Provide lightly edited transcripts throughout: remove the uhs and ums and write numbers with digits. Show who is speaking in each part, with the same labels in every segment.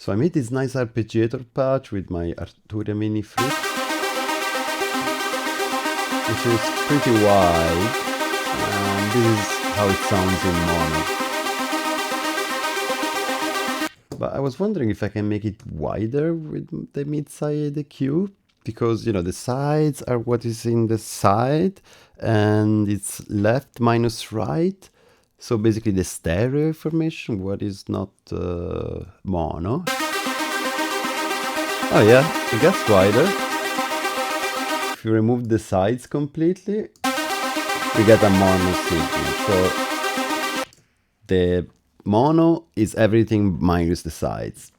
Speaker 1: So I made this nice arpeggiator patch with my Arturia Mini Flip, which is pretty wide, and this is how it sounds in mono. But I was wondering if I can make it wider with the mid-side EQ, because, you know, the sides are what is in the side, and it's left minus right. So basically the stereo information, what is not mono. Oh yeah, it gets wider. If you remove the sides completely, we get a mono signal. So the mono is everything minus the sides.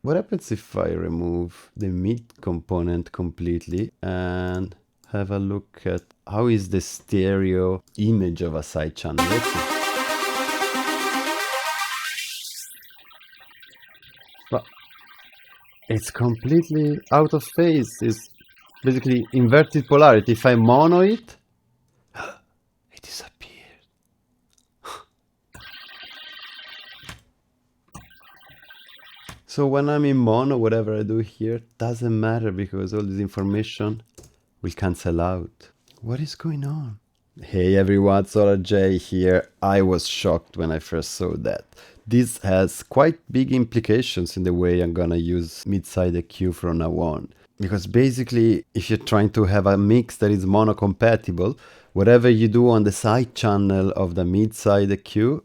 Speaker 1: What happens if I remove the mid component completely and have a look at how is the stereo image of a side channel? Let's see. But it's completely out of phase. It's basically inverted polarity. If I mono it, it disappeared. So when I'm in mono, whatever I do here doesn't matter because all this information will cancel out. What is going on? Hey everyone, Solar J here. I was shocked when I first saw that. This has quite big implications in the way I'm gonna use mid-side EQ from now on. Because basically, if you're trying to have a mix that is mono compatible, whatever you do on the side channel of the mid-side EQ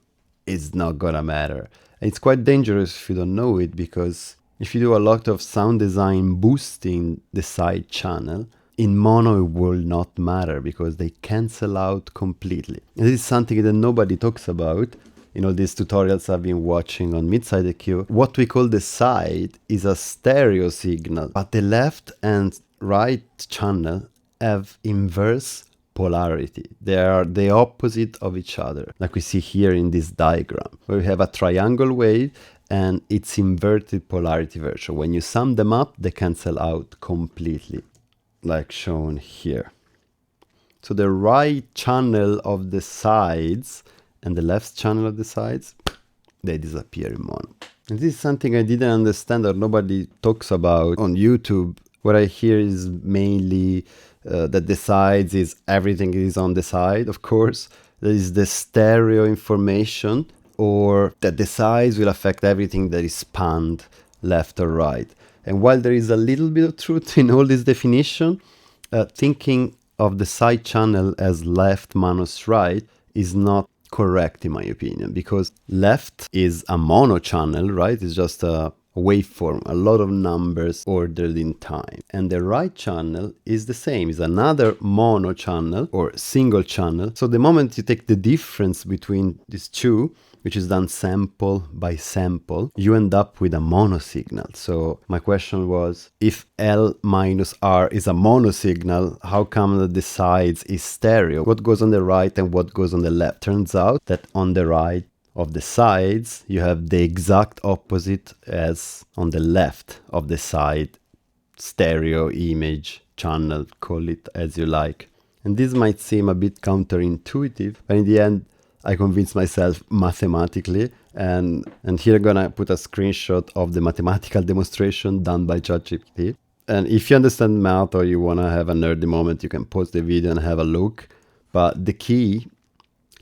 Speaker 1: is not gonna matter. And it's quite dangerous if you don't know it, because if you do a lot of sound design boosting the side channel, in mono it will not matter because they cancel out completely. And this is something that nobody talks about in all these tutorials I've been watching on mid-side EQ. What we call the side is a stereo signal, but the left and right channel have inverse polarity. They are the opposite of each other, like we see here in this diagram, where we have a triangle wave and its inverted polarity version. When you sum them up, they cancel out completely, like shown here. So the right channel of the sides and the left channel of the sides, they disappear in mono. And this is something I didn't understand or nobody talks about on YouTube. What I hear is mainly that the sides is everything is on the side, of course. There is the stereo information, or that the sides will affect everything that is spanned left or right. And while there is a little bit of truth in all this definition, thinking of the side channel as left minus right is not correct in my opinion, because left is a mono channel, right? It's just a waveform, a lot of numbers ordered in time. And the right channel is the same, is another mono channel or single channel. So the moment you take the difference between these two, which is done sample by sample, you end up with a mono signal. So my question was, if L minus R is a mono signal, how come that the sides is stereo? What goes on the right and what goes on the left? Turns out that on the right of the sides, you have the exact opposite as on the left of the side stereo image channel, call it as you like. And this might seem a bit counterintuitive, but in the end, I convinced myself mathematically, and here I'm gonna put a screenshot of the mathematical demonstration done by ChatGPT. And if you understand math or you wanna have a nerdy moment, you can pause the video and have a look. But the key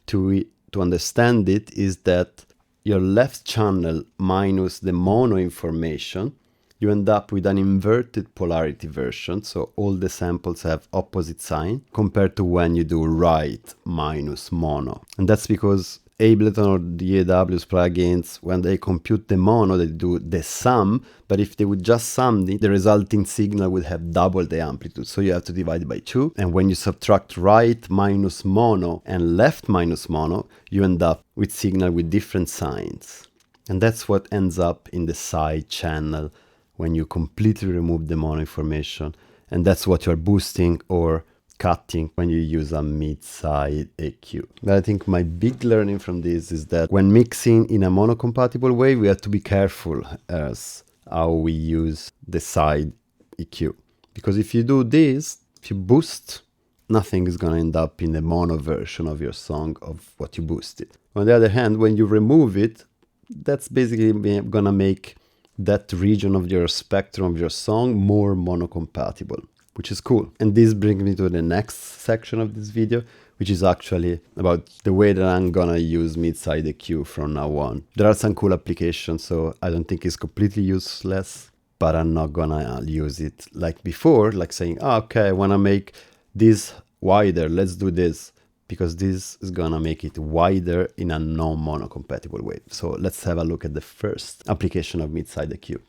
Speaker 1: to understand it is that your left channel minus the mono information, you end up with an inverted polarity version. So all the samples have opposite sign compared to when you do right minus mono. And that's because Ableton or DAW's plugins, when they compute the mono, they do the sum, but if they would just sum it, the resulting signal would have double the amplitude. So you have to divide it by 2. And when you subtract right minus mono and left minus mono, you end up with signal with different signs. And that's what ends up in the side channel when you completely remove the mono information. And that's what you're boosting or cutting when you use a mid-side EQ. But I think my big learning from this is that when mixing in a mono-compatible way, we have to be careful as how we use the side EQ. Because if you do this, if you boost, nothing is going to end up in the mono version of your song of what you boosted. On the other hand, when you remove it, that's basically going to make that region of your spectrum of your song more monocompatible, which is cool. And this brings me to the next section of this video, which is actually about the way that I'm gonna use mid-side EQ from now on. There are some cool applications, so I don't think it's completely useless, but I'm not gonna use it like before, like saying, oh, okay, I wanna make this wider, let's do this, because this is gonna make it wider in a non-monocompatible way. So let's have a look at the first application of mid-side EQ.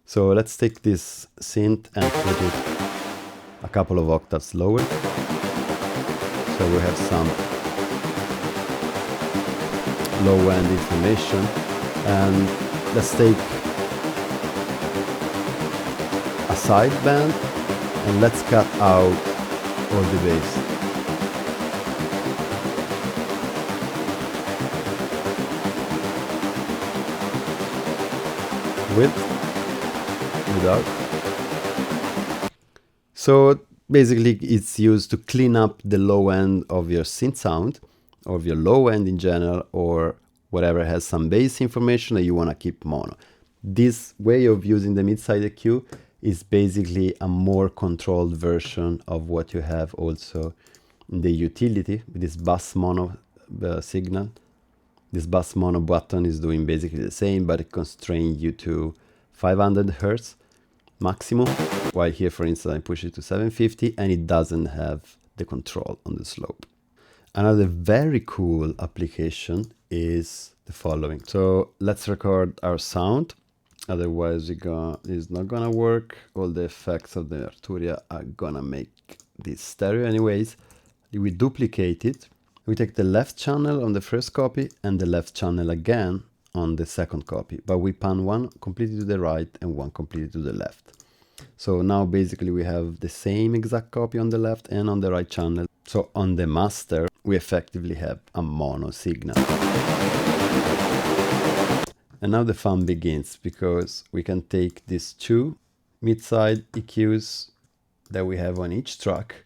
Speaker 1: So let's take this synth and put it a couple of octaves lower. So we have some low-end information, and let's take a sideband and let's cut out all the bass. With, without. So basically it's used to clean up the low end of your synth sound, or of your low end in general, or whatever has some bass information that you want to keep mono. This way of using the mid-side EQ is basically a more controlled version of what you have also in the utility with this bass mono signal. This bass mono button is doing basically the same, but it constrains you to 500 Hertz maximum, while here, for instance, I push it to 750 and it doesn't have the control on the slope. Another very cool application is the following. So let's record our sound, otherwise it's not gonna work. All the effects of the Arturia are gonna make this stereo anyways. We duplicate it. We take the left channel on the first copy and the left channel again on the second copy, but we pan one completely to the right and one completely to the left. So now basically we have the same exact copy on the left and on the right channel. So on the master, we effectively have a mono signal. And now the fun begins, because we can take these two mid-side EQs that we have on each track,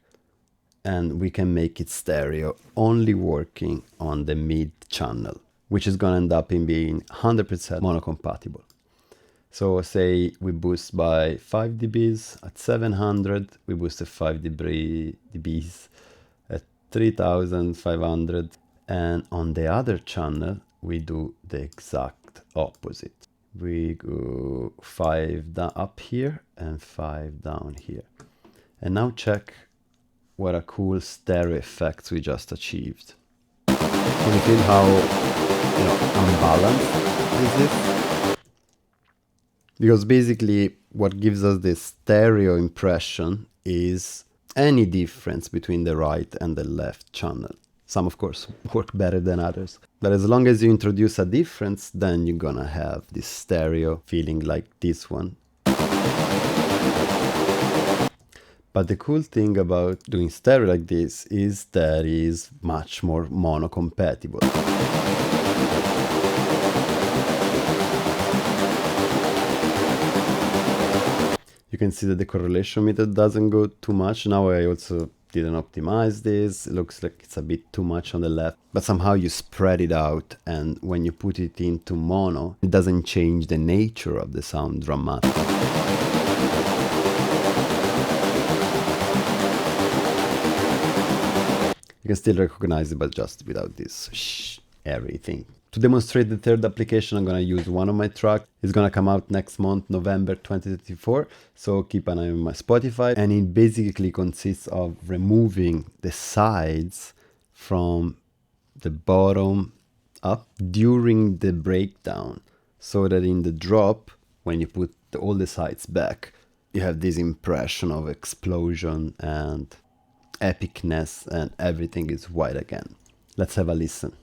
Speaker 1: and we can make it stereo, only working on the mid channel, which is going to end up in being 100% monocompatible. So say we boost by 5 dBs at 700, we boosted 5 dBs at 3500, and on the other channel we do the exact opposite. We go 5 up here and 5 down here. And now check what a cool stereo effects we just achieved. Can you feel how, unbalanced this is? Because basically what gives us this stereo impression is any difference between the right and the left channel. Some, of course, work better than others. But as long as you introduce a difference, then you're gonna have this stereo feeling like this one. But the cool thing about doing stereo like this is that it is much more monocompatible. You can see that the correlation meter doesn't go too much. Now I also didn't optimize this. It looks like it's a bit too much on the left, but somehow you spread it out, and when you put it into mono, it doesn't change the nature of the sound dramatically. You can still recognize it, but just without this everything. To demonstrate the third application, I'm going to use one of my tracks. It's going to come out next month, November 2024. So keep an eye on my Spotify. And it basically consists of removing the sides from the bottom up during the breakdown, so that in the drop, when you put all the sides back, you have this impression of explosion and epicness, and everything is white again. Let's have a listen.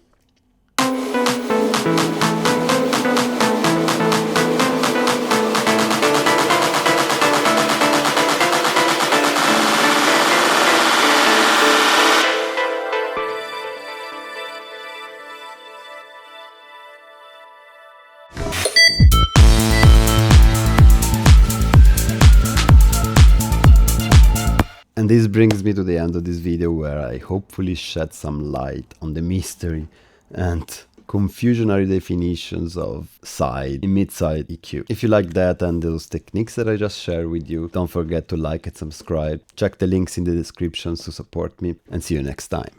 Speaker 1: And this brings me to the end of this video, where I hopefully shed some light on the mystery and confusionary definitions of side, mid-side EQ. If you like that and those techniques that I just shared with you, don't forget to like and subscribe. Check the links in the descriptions to support me, and see you next time.